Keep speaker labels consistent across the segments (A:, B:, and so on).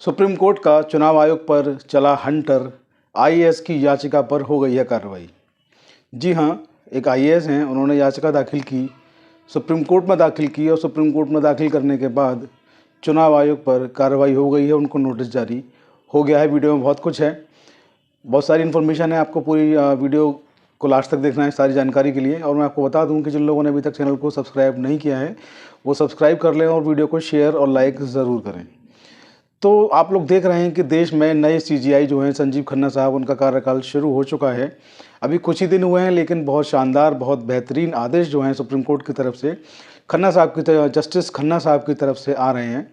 A: Supreme court का चुनाव आयोग पर चला हंटर, आईएएस की याचिका पर हो गई है कार्रवाई। जी हाँ, एक आईएएस हैं, उन्होंने याचिका दाखिल की, सुप्रीम कोर्ट में दाखिल की और सुप्रीम कोर्ट में दाखिल करने के बाद चुनाव आयोग पर कार्रवाई हो गई है, उनको नोटिस जारी हो गया है। वीडियो में बहुत कुछ है, बहुत सारी इन्फॉर्मेशन है, आपको पूरी वीडियो को लास्ट तक देखना है सारी जानकारी के लिए। और मैं आपको बता दूं कि जिन लोगों ने अभी तक चैनल को सब्सक्राइब नहीं किया है वो सब्सक्राइब कर लें और वीडियो को शेयर और लाइक ज़रूर करें। तो आप लोग देख रहे हैं कि देश में नए सीजीआई जो हैं संजीव खन्ना साहब, उनका कार्यकाल शुरू हो चुका है। अभी कुछ ही दिन हुए हैं, लेकिन बहुत शानदार, बहुत बेहतरीन आदेश जो हैं सुप्रीम कोर्ट की तरफ से खन्ना साहब की जस्टिस खन्ना साहब की तरफ से आ रहे हैं।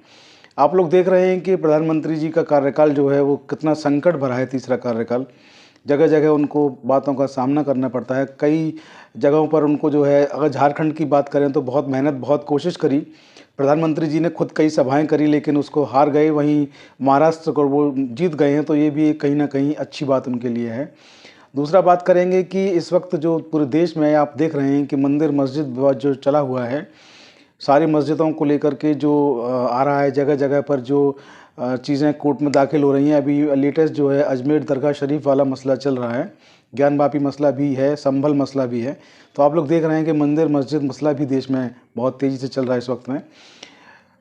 A: आप लोग देख रहे हैं कि प्रधानमंत्री जी का कार्यकाल जो है वो कितना संकट भरा है, तीसरा कार्यकाल। जगह जगह उनको बातों का सामना करना पड़ता है। कई जगहों पर उनको जो है, अगर झारखंड की बात करें तो बहुत मेहनत, बहुत कोशिश करी। प्रधानमंत्री जी ने खुद कई सभाएं करी, लेकिन उसको हार गए। वहीं महाराष्ट्र को वो जीत गए हैं, तो ये भी कहीं ना कहीं अच्छी बात उनके लिए है। दूसरा बात करेंगे कि इस वक्त जो पूरे देश में आप देख रहे हैं कि मंदिर मस्जिद विवाद जो चला हुआ है, सारी मस्जिदों को लेकर के जो आ रहा है, जगह जगह पर जो चीज़ें कोर्ट में दाखिल हो रही हैं। अभी लेटेस्ट जो है अजमेर दरगाह शरीफ वाला मसला चल रहा है, ज्ञानवापी मसला भी है, संभल मसला भी है। तो आप लोग देख रहे हैं कि मंदिर मस्जिद मसला भी देश में बहुत तेज़ी से चल रहा है इस वक्त में।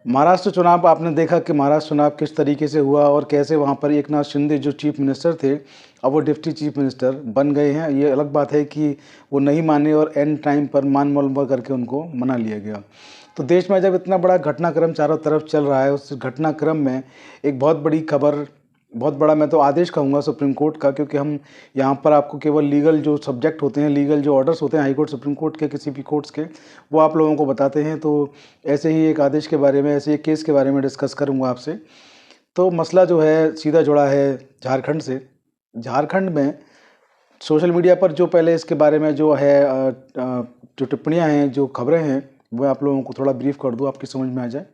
A: महाराष्ट्र चुनाव, आपने देखा कि महाराष्ट्र चुनाव किस तरीके से हुआ और कैसे वहाँ पर एकनाथ शिंदे जो चीफ मिनिस्टर थे, अब वो डिप्टी चीफ मिनिस्टर बन गए हैं। ये अलग बात है कि वो नहीं माने और एंड टाइम पर मान मलबा करके उनको मना लिया गया। तो देश में जब इतना बड़ा घटनाक्रम चारों तरफ चल रहा है, उस घटनाक्रम में एक बहुत बड़ी खबर, बहुत बड़ा मैं तो आदेश कहूँगा सुप्रीम कोर्ट का, क्योंकि हम यहाँ पर आपको केवल लीगल जो सब्जेक्ट होते हैं, लीगल जो ऑर्डर्स होते हैं हाई कोर्ट, सुप्रीम कोर्ट के, किसी भी कोर्ट्स के, वो आप लोगों को बताते हैं। तो ऐसे ही एक आदेश के बारे में, ऐसे एक केस के बारे में डिस्कस करूँगा आपसे। तो मसला जो है सीधा जुड़ा है झारखंड से। झारखंड में सोशल मीडिया पर जो पहले इसके बारे में जो है जो टिप्पणियाँ हैं, जो खबरें हैं, वो आप लोगों को थोड़ा ब्रीफ कर दूँ, आपकी समझ में आ जाए।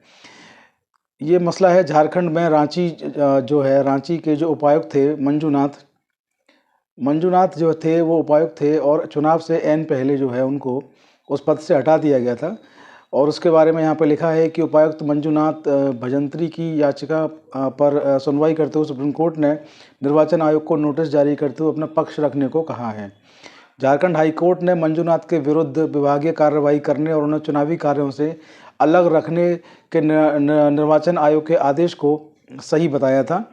A: ये मसला है झारखंड में, रांची जो है, रांची के जो उपायुक्त थे मंजूनाथ जो थे, वो उपायुक्त थे और चुनाव से एन पहले जो है उनको उस पद से हटा दिया गया था। और उसके बारे में यहाँ पे लिखा है कि उपायुक्त मंजूनाथ भजंत्री की याचिका पर सुनवाई करते हुए सुप्रीम कोर्ट ने निर्वाचन आयोग को नोटिस जारी करते हुए अपना पक्ष रखने को कहा है। झारखंड हाई कोर्ट ने मंजूनाथ के विरुद्ध विभागीय कार्रवाई करने और उन्हें चुनावी कार्यों से अलग रखने के निर्वाचन आयोग के आदेश को सही बताया था।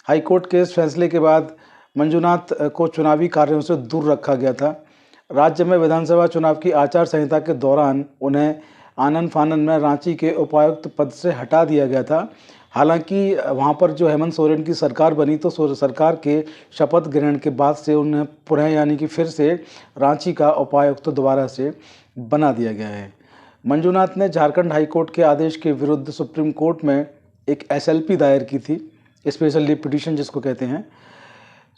A: हाई कोर्ट के इस फैसले के बाद मंजूनाथ को चुनावी कार्यों से दूर रखा गया था। राज्य में विधानसभा चुनाव की आचार संहिता के दौरान उन्हें आनन फानन में रांची के उपायुक्त पद से हटा दिया गया था। हालांकि वहां पर जो हेमंत सोरेन की सरकार बनी, तो सरकार के शपथ ग्रहण के बाद से उन्हें पुनः, यानी कि फिर से रांची का उपायुक्त दोबारा से बना दिया गया है। मंजूनाथ ने झारखंड हाईकोर्ट के आदेश के विरुद्ध सुप्रीम कोर्ट में एक एसएलपी दायर की थी, स्पेशल लीव पिटीशन जिसको कहते हैं।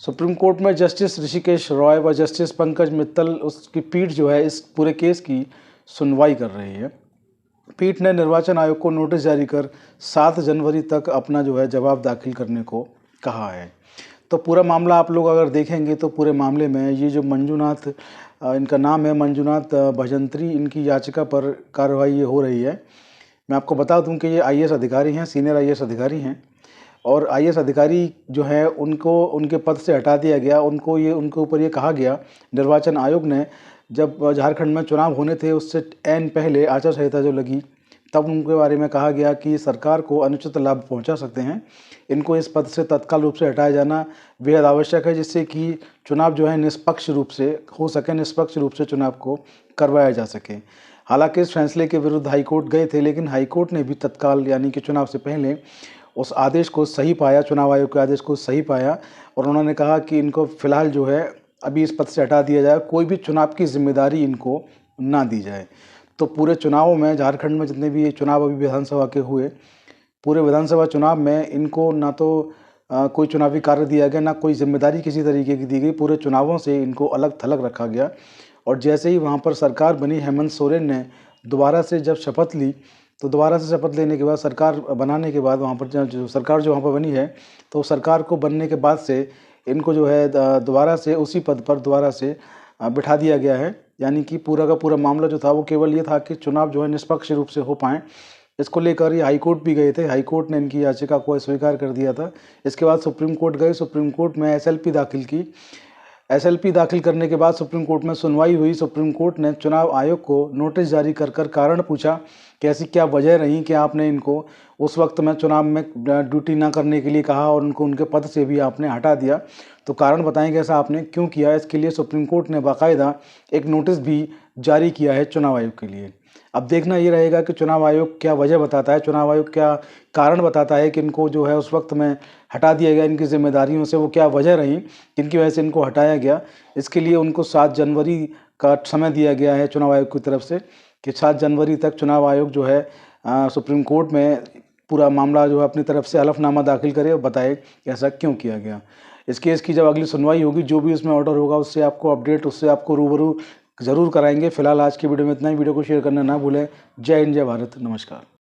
A: सुप्रीम कोर्ट में जस्टिस ऋषिकेश रॉय व जस्टिस पंकज मित्तल, उसकी पीठ जो है इस पूरे केस की सुनवाई कर रही है। पीठ ने निर्वाचन आयोग को नोटिस जारी कर 7 जनवरी तक अपना जो है जवाब दाखिल करने को कहा है। तो पूरा मामला आप लोग अगर देखेंगे तो पूरे मामले में ये जो मंजूनाथ, इनका नाम है मंजूनाथ भजंत्री, इनकी याचिका पर कार्रवाई ये हो रही है। मैं आपको बता दूं कि ये आईएएस अधिकारी हैं, सीनियर आईएएस अधिकारी हैं। और आईएएस अधिकारी जो है उनको उनके पद से हटा दिया गया। उनके ऊपर ये कहा गया, निर्वाचन आयोग ने जब झारखंड में चुनाव होने थे उससे एन पहले आचार संहिता जो लगी, तब उनके बारे में कहा गया कि सरकार को अनुचित लाभ पहुंचा सकते हैं, इनको इस पद से तत्काल रूप से हटाया जाना बेहद आवश्यक है, जिससे कि चुनाव जो है निष्पक्ष रूप से हो सके, निष्पक्ष रूप से चुनाव को करवाया जा सके। हालांकि इस फैसले के विरुद्ध हाईकोर्ट गए थे, लेकिन हाईकोर्ट ने भी तत्काल, यानी कि चुनाव से पहले, उस आदेश को सही पाया, चुनाव आयोग के आदेश को सही पाया। और उन्होंने कहा कि इनको फिलहाल जो है अभी इस पद से हटा दिया जाए, कोई भी चुनाव की जिम्मेदारी इनको ना दी जाए। तो पूरे चुनावों में, झारखंड में जितने भी ये चुनाव अभी विधानसभा के हुए, पूरे विधानसभा चुनाव में इनको ना तो कोई चुनावी कार्य दिया गया, ना कोई जिम्मेदारी किसी तरीके की दी गई। पूरे चुनावों से इनको अलग थलग रखा गया। और जैसे ही वहाँ पर सरकार बनी, हेमंत सोरेन ने दोबारा से जब शपथ ली, तो दोबारा से शपथ लेने के बाद, सरकार बनाने के बाद, वहाँ पर जो सरकार जो वहाँ पर बनी है, तो सरकार को बनने के बाद से इनको जो है दोबारा से उसी पद पर दोबारा से बिठा दिया गया है। यानी कि पूरा का पूरा मामला जो था वो केवल ये था कि चुनाव जो है निष्पक्ष रूप से हो पाएँ, इसको लेकर ये हाई कोर्ट भी गए थे। हाई कोर्ट ने इनकी याचिका को अस्वीकार कर दिया था। इसके बाद सुप्रीम कोर्ट गए, सुप्रीम कोर्ट में एसएलपी दाखिल की। एसएलपी दाखिल करने के बाद सुप्रीम कोर्ट में सुनवाई हुई। सुप्रीम कोर्ट ने चुनाव आयोग को नोटिस जारी कर कारण पूछा कि ऐसी क्या वजह रही कि आपने इनको उस वक्त में चुनाव में ड्यूटी ना करने के लिए कहा और उनको उनके पद से भी आपने हटा दिया। तो कारण बताएं कि ऐसा आपने क्यों किया। इसके लिए सुप्रीम कोर्ट ने बाकायदा एक नोटिस भी जारी किया है चुनाव आयोग के लिए। अब देखना ये रहेगा कि चुनाव आयोग क्या वजह बताता है, चुनाव आयोग क्या कारण बताता है कि इनको जो है उस वक्त में हटा दिया गया इनकी जिम्मेदारियों से, वो क्या वजह रही जिनकी वजह से इनको हटाया गया। इसके लिए उनको 7 जनवरी का समय दिया गया है चुनाव आयोग की तरफ से कि 7 जनवरी तक चुनाव आयोग जो है सुप्रीम कोर्ट में पूरा मामला जो है अपनी तरफ से हलफनामा दाखिल करे और बताए कि ऐसा क्यों किया गया। इस केस की जब अगली सुनवाई होगी, जो भी उसमें ऑर्डर होगा उससे आपको अपडेट, उससे आपको रूबरू ज़रूर कराएंगे। फिलहाल आज की वीडियो में इतना ही। वीडियो को शेयर करना ना भूलें। जय हिंद, जय भारत, नमस्कार।